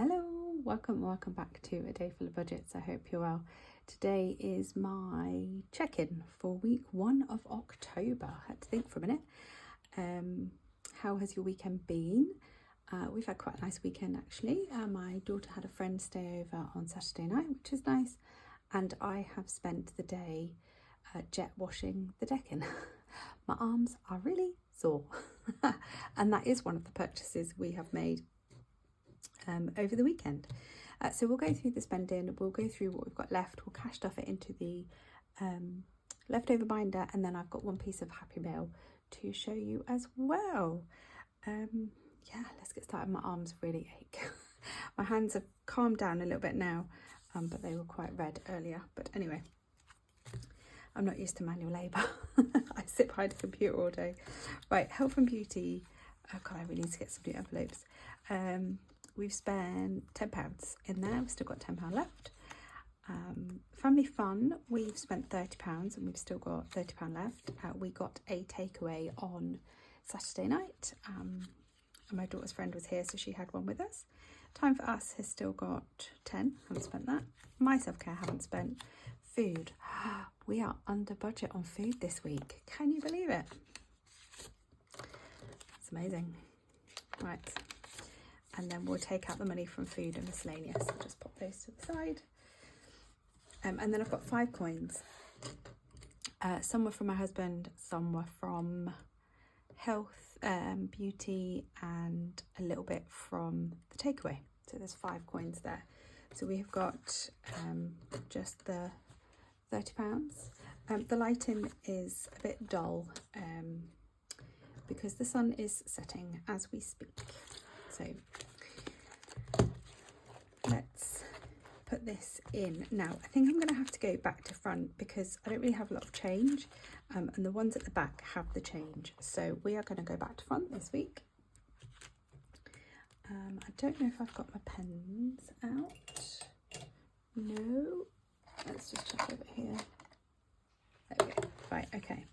Hello, welcome back to A Day Full of Budgets. I hope you're well. Today is my check-in for week 1 of October. I had to think for a minute. How has your weekend been? We've had quite a nice weekend actually. My daughter had a friend stay over on Saturday night, which is nice, and I have spent the day jet washing the decking. My arms are really sore and that is one of the purchases we have made over the weekend. So we'll go through the spending, we'll go through what we've got left, we'll cash stuff it into the leftover binder, and then I've got one piece of Happy Mail to show you as well. Yeah, let's get started. My arms really ache. My hands have calmed down a little bit now, but they were quite red earlier. But anyway, I'm not used to manual labour. I sit behind a computer all day. Right, health and beauty. Oh God, I really need to get some new envelopes. We've spent £10 in there. We've still got £10 left. Family fun, we've spent £30 and we've still got £30 left. We got a takeaway on Saturday night. And my daughter's friend was here, so she had one with us. Time for us has still got 10. Haven't spent that. My self-care, haven't spent. Food, we are under budget on food this week. Can you believe it? It's amazing. Right, and then we'll take out the money from food and miscellaneous. I'll just pop those to the side. And then I've got 5 coins. Some were from my husband, some were from health, beauty, and a little bit from the takeaway. So there's 5 coins there. So we've got just the £30. The lighting is a bit dull because the sun is setting as we speak. So let's put this in. Now I think I'm going to have to go back to front because I don't really have a lot of change, and the ones at the back have the change. So we are going to go back to front this week. I don't know if I've got my pens out. No. Let's just check over here. There we go. Right, okay.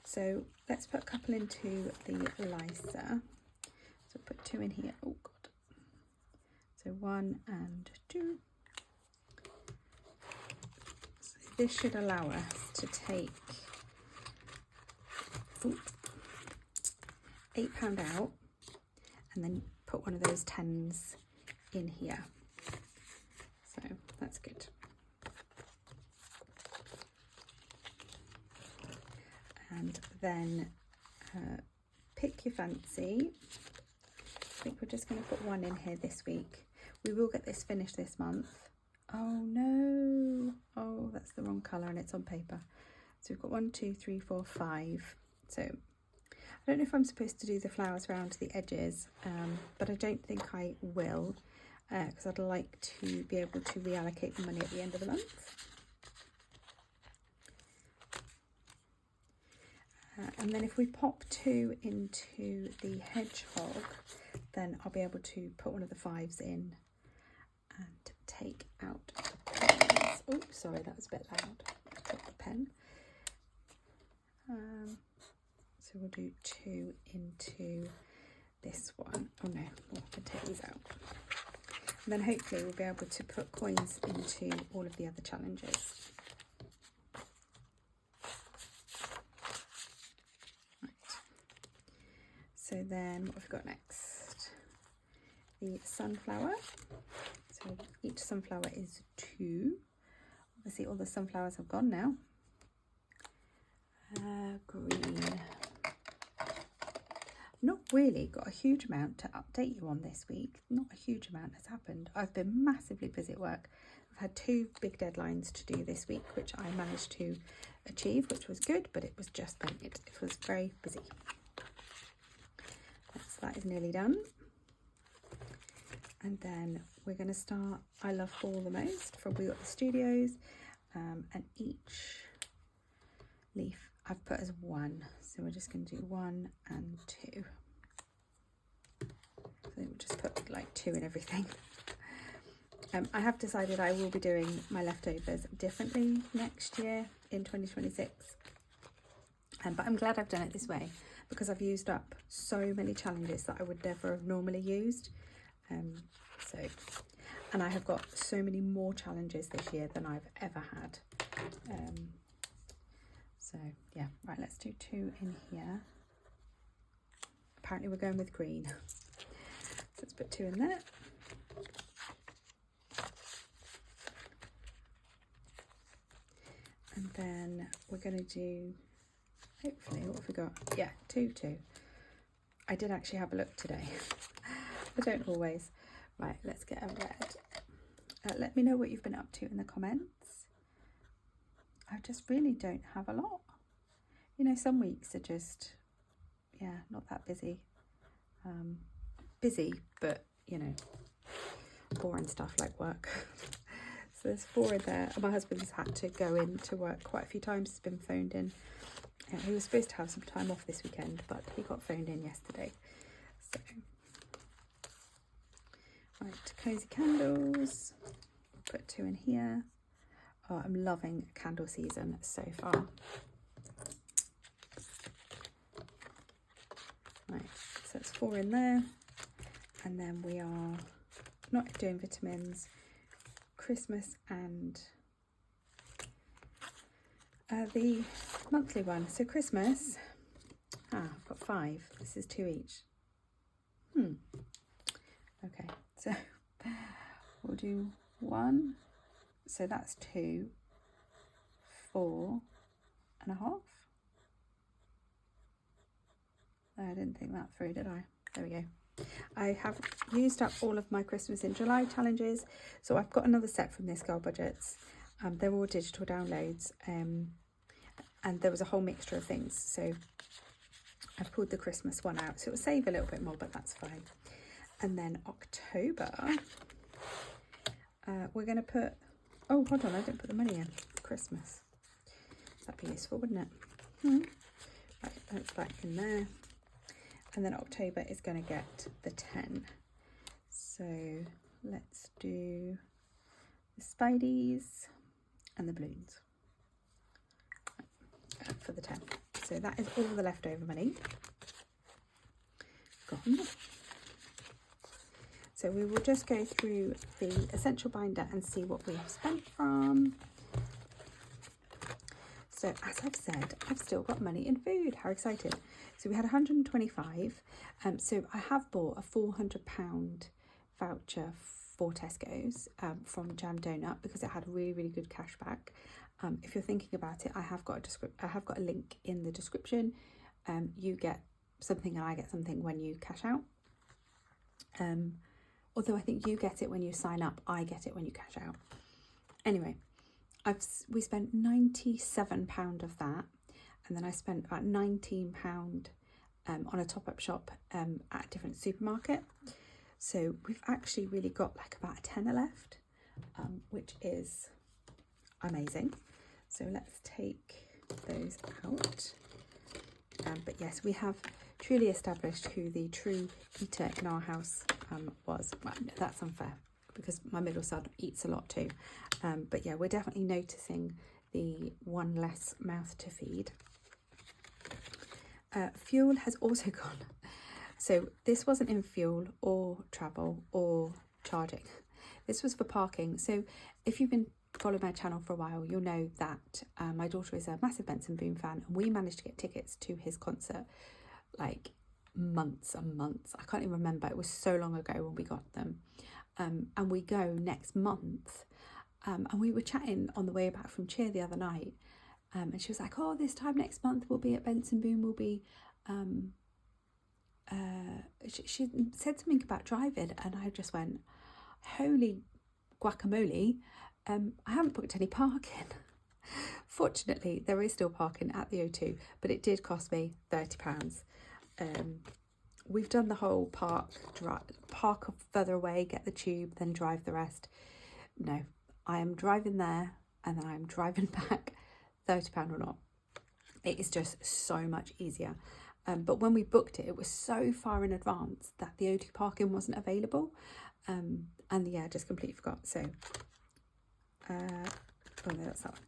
So let's put a couple into the Lysa. So put 2 in here. Oh God. So 1 and 2. So this should allow us to take £8 out and then put one of those 10s in here. So that's good. And then pick your fancy. I think we're just going to put 1 in here this week. We will get this finished this month. Oh no, oh that's the wrong colour and it's on paper. So we've got 1, 2, 3, 4, 5. So I don't know if I'm supposed to do the flowers around the edges, but I don't think I will, because I'd like to be able to reallocate the money at the end of the month. And then if we pop 2 into the hedgehog, then I'll be able to put one of the 5s in and take out the pens. Oh, sorry, that was a bit loud. Got the pen. So we'll do 2 into this one. Oh no, we'll have to take these out. And then hopefully we'll be able to put coins into all of the other challenges. So then what have we got next? The sunflower. So each sunflower is 2. Obviously all the sunflowers have gone now. Green. Not really got a huge amount to update you on this week. Not a huge amount has happened. I've been massively busy at work. I've had 2 big deadlines to do this week, which I managed to achieve, which was good, but it was just then. It was very busy. So that is nearly done. And then we're going to start I Love Fall the Most from We Got the Studios, and each leaf I've put as 1. So we're just going to do 1 and 2. So we'll just put like 2 in everything. I have decided I will be doing my leftovers differently next year in 2026. But I'm glad I've done it this way because I've used up so many challenges that I would never have normally used. So And I have got so many more challenges this year than I've ever had. So yeah, right, let's do 2 in here. Apparently we're going with green. So let's put 2 in there. And then we're going to do, hopefully, what have we got? Yeah, 2, 2. I did actually have a look today. I don't always. Right, let's get a red. Let me know what you've been up to in the comments. I just really don't have a lot. You know, some weeks are just, yeah, not that busy. Busy, but, you know, boring stuff like work. So there's 4 in there. My husband's had to go in to work quite a few times. He's been phoned in. He was supposed to have some time off this weekend, but he got phoned in yesterday. So, right, cozy candles. Put 2 in here. Oh, I'm loving candle season so far. Right, so it's 4 in there. And then we are not doing vitamins, Christmas and the monthly one. So Christmas, I've got 5. This is 2 each. Okay, so we'll do 1. So that's 2, 4 and a half. I didn't think that through, did I? There we go. I have used up all of my Christmas in July challenges, so I've got another set from this Girl Budgets. They're all digital downloads, and there was a whole mixture of things, so I've pulled the Christmas one out, so it will save a little bit more, but that's fine. And then October, we're going to put, oh hold on, I didn't put the money in for Christmas. That'd be useful, wouldn't it? Right, that's back in there. And then October is going to get the 10. So let's do the Spideys and the balloons for the 10. So that is all the leftover money gone. So we will just go through the essential binder and see what we have spent from. So as I've said, I've still got money in food. How exciting. So we had 125. So I have bought a £400 voucher for Tesco's from Jam Donut because it had really, really good cash back. If you're thinking about it, I have got a link in the description. You get something and I get something when you cash out. Although I think you get it when you sign up, I get it when you cash out. Anyway, we spent £97 of that, and then I spent about £19 on a top-up shop at a different supermarket. So we've actually really got like about a tenner left, which is amazing. So let's take those out. But yes, we have truly established who the true eater in our house was. Well, no, that's unfair because my middle son eats a lot too. But yeah, we're definitely noticing the one less mouth to feed. Fuel has also gone. So this wasn't in fuel or travel or charging. This was for parking. So if you've been following my channel for a while, you'll know that my daughter is a massive Benson Boone fan, and we managed to get tickets to his concert like months and months. I can't even remember. It was so long ago when we got them. And we go next month. And we were chatting on the way back from cheer the other night. And she was like, oh, this time next month we'll be at Benson Boone. We'll be... she said something about driving, and I just went, holy guacamole, I haven't booked any parking. Fortunately, there is still parking at the O2, but it did cost me £30. We've done the whole park further away, get the tube, then drive the rest. No, I am driving there and then I'm driving back, £30 or not. It is just so much easier. But when we booked it, it was so far in advance that the O2 parking wasn't available. And yeah, I just completely forgot. So, oh no, that's that one.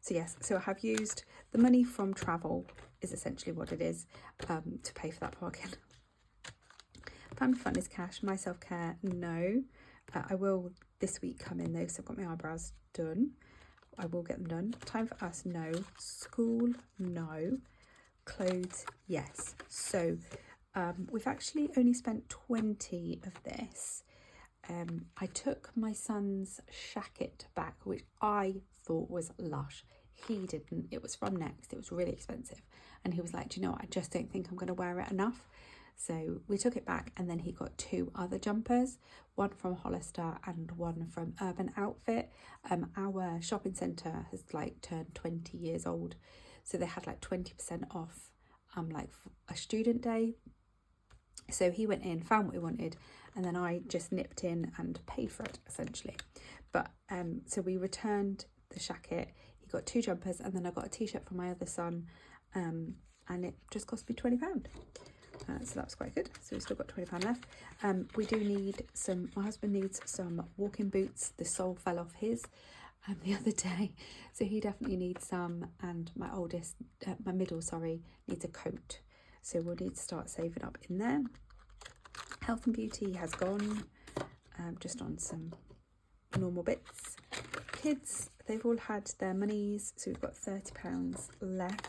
So yes, so I have used the money from travel is essentially what it is to pay for that parking. Family fun is cash. My self-care, no. I will this week come in though, so I've got my eyebrows done. I will get them done. Time for us, no. School, no. Clothes, yes. So we've actually only spent 20 of this. I took my son's shacket back, which I thought was lush. He didn't. It was from Next. It was really expensive. And he was like, do you know what? I just don't think I'm going to wear it enough. So we took it back, and then he got 2 other jumpers, one from Hollister and one from Urban Outfit. Our shopping centre has like turned 20 years old. So they had like 20% off like a student day. So he went in, found what he wanted, and then I just nipped in and paid for it essentially. But so we returned the shacket. He got 2 jumpers, and then I got a t-shirt for my other son, and it just cost me £20. So that was quite good. So we've still got £20 left. We do need some, my husband needs some walking boots. The sole fell off his the other day, so he definitely needs some, and my middle needs a coat, so we'll need to start saving up in there. Health and beauty has gone, just on some normal bits. Kids, they've all had their monies, so we've got £30 left.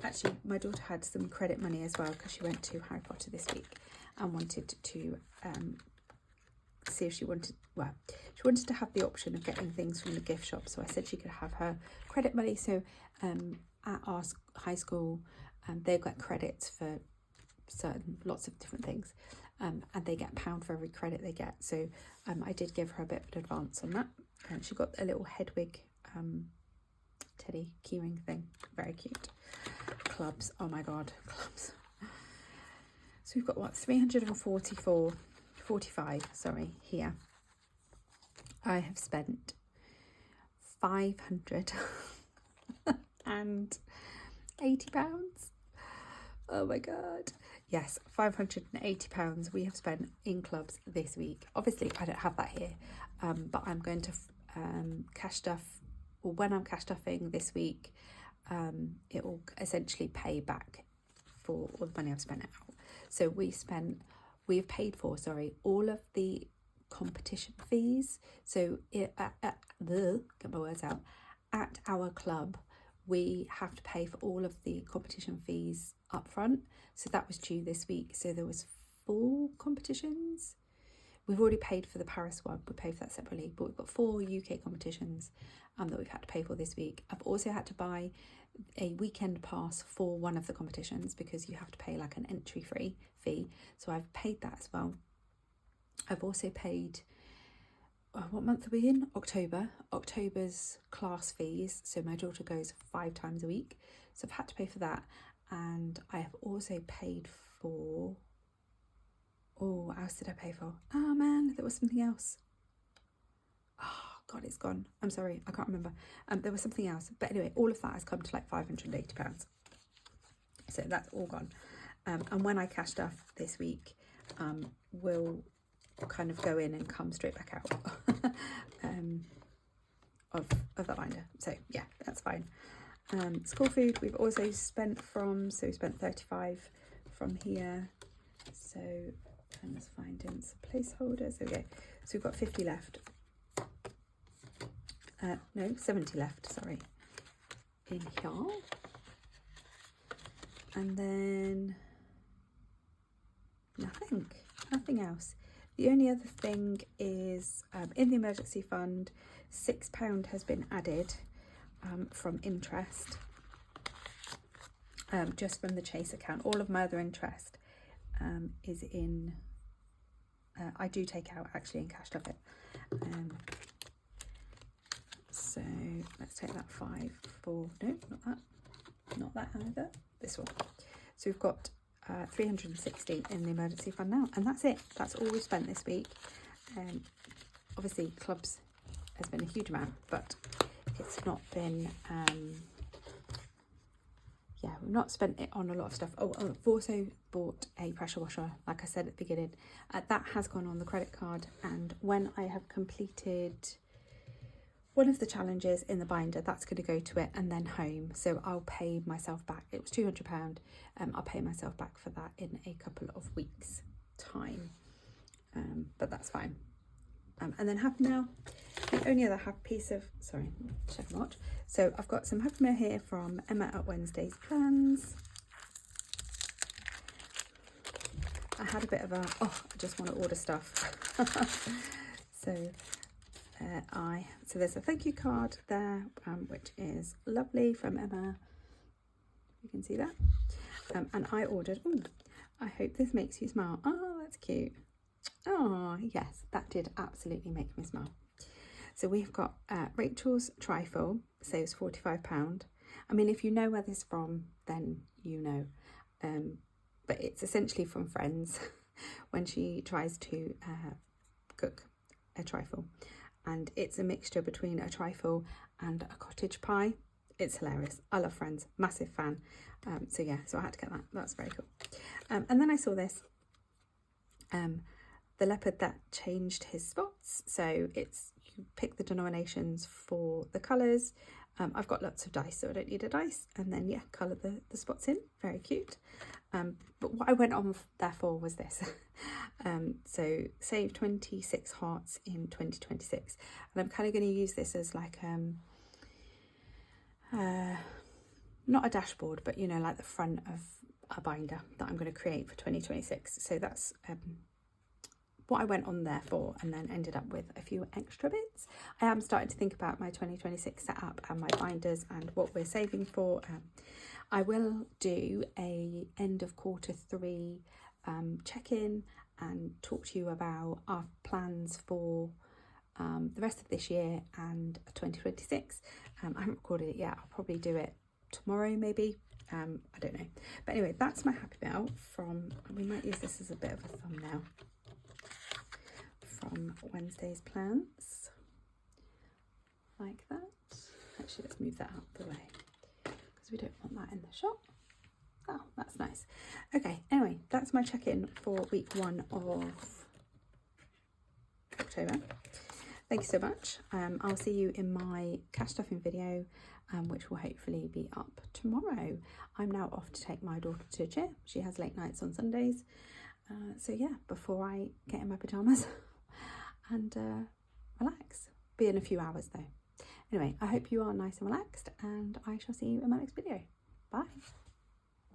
Actually, my daughter had some credit money as well, because she went to Harry Potter this week and wanted to see if she wanted to have the option of getting things from the gift shop. So I said she could have her credit money. So at our high school, they get credits for lots of different things, and they get £1 for every credit they get. So I did give her a bit of an advance on that, and she got a little Hedwig teddy keyring thing, very cute. Clubs, oh my god, clubs. So we've got what, 45 here. I have spent £580. Oh my god, yes, £580 we have spent in clubs this week. Obviously I don't have that here, but I'm going to cash stuff. Well, when I'm cash stuffing this week, it will essentially pay back for all the money I've spent out. So we've paid for all of the competition fees. So get my words out, at our club we have to pay for all of the competition fees up front. So that was due this week. So there was 4 competitions. We've already paid for the Paris one, we paid for that separately, but we've got 4 UK competitions that we've had to pay for this week. I've also had to buy a weekend pass for one of the competitions, because you have to pay like an entry fee. So I've paid that as well. I've also paid, what month are we in? October's class fees. So my daughter goes 5 times a week. So I've had to pay for that. And I have also paid for, what else did I pay for? Oh man, there was something else. Oh god, it's gone. I'm sorry, I can't remember. There was something else. But anyway, all of that has come to like £580. So that's all gone. And when I cash stuff this week, we'll kind of go in and come straight back out of that binder. So yeah, that's fine. School food we've also spent from, so we spent 35 from here. So I'm just finding some placeholders. Okay, so we've got 50 left. No, 70 left, sorry, in here. And then nothing else. The only other thing is in the emergency fund, £6 has been added from interest, just from the Chase account. All of my other interest is in, I do take out actually in cash stuff it. So let's take that 5 for, no, not that either, this one. So we've got 360 in the emergency fund now, and that's it. That's all we've spent this week. Obviously clubs has been a huge amount, but it's not been we've not spent it on a lot of stuff. I've also bought a pressure washer, like I said at the beginning. That has gone on the credit card, and when I have completed one of the challenges in the binder, that's going to go to it and then home. So I'll pay myself back. It was £200. I'll pay myself back for that in a couple of weeks' time. but that's fine. And then Happy Mail, the only other piece of, sorry, check my watch. So I've got some Happy Mail here from Emma at Wednesday's Plans. I had a bit of a, I just want to order stuff. So there's a thank you card there, which is lovely from Emma. You can see that. And I ordered, I hope this makes you smile. Oh, that's cute. Oh, yes, that did absolutely make me smile. So we've got Rachel's trifle, saves £45. I mean, if you know where this is from, then you know. But it's essentially from Friends when she tries to cook a trifle. And it's a mixture between a trifle and a cottage pie. It's hilarious. I love Friends, massive fan. So yeah, so I had to get that. That's very cool. And then I saw this. The leopard that changed his spots. So you pick the denominations for the colours. I've got lots of dice, so I don't need a dice. And then, yeah, colour the spots in. Very cute. But what I went on there for was this. So save 26 hearts in 2026. And I'm kind of going to use this as like, not a dashboard, but, you know, like the front of a binder that I'm going to create for 2026. So that's what I went on there for, and then ended up with a few extra bits. I am starting to think about my 2026 setup and my binders and what we're saving for. I will do a end of quarter 3 check-in and talk to you about our plans for the rest of this year and 2026. I haven't recorded it yet. I'll probably do it tomorrow maybe. I don't know. But anyway, that's my Happy Mail from, we might use this as a bit of a thumbnail, from Wednesday's Plans, like that. Actually, let's move that out of the way because we don't want that in the shop. Oh, that's nice. Okay, anyway, that's my check-in for week 1 of October. Thank you so much. I'll see you in my cash stuffing video, which will hopefully be up tomorrow. I'm now off to take my daughter to gym. She has late nights on Sundays. So yeah, before I get in my pyjamas and relax. Be in a few hours though. Anyway, I hope you are nice and relaxed, and I shall see you in my next video. Bye.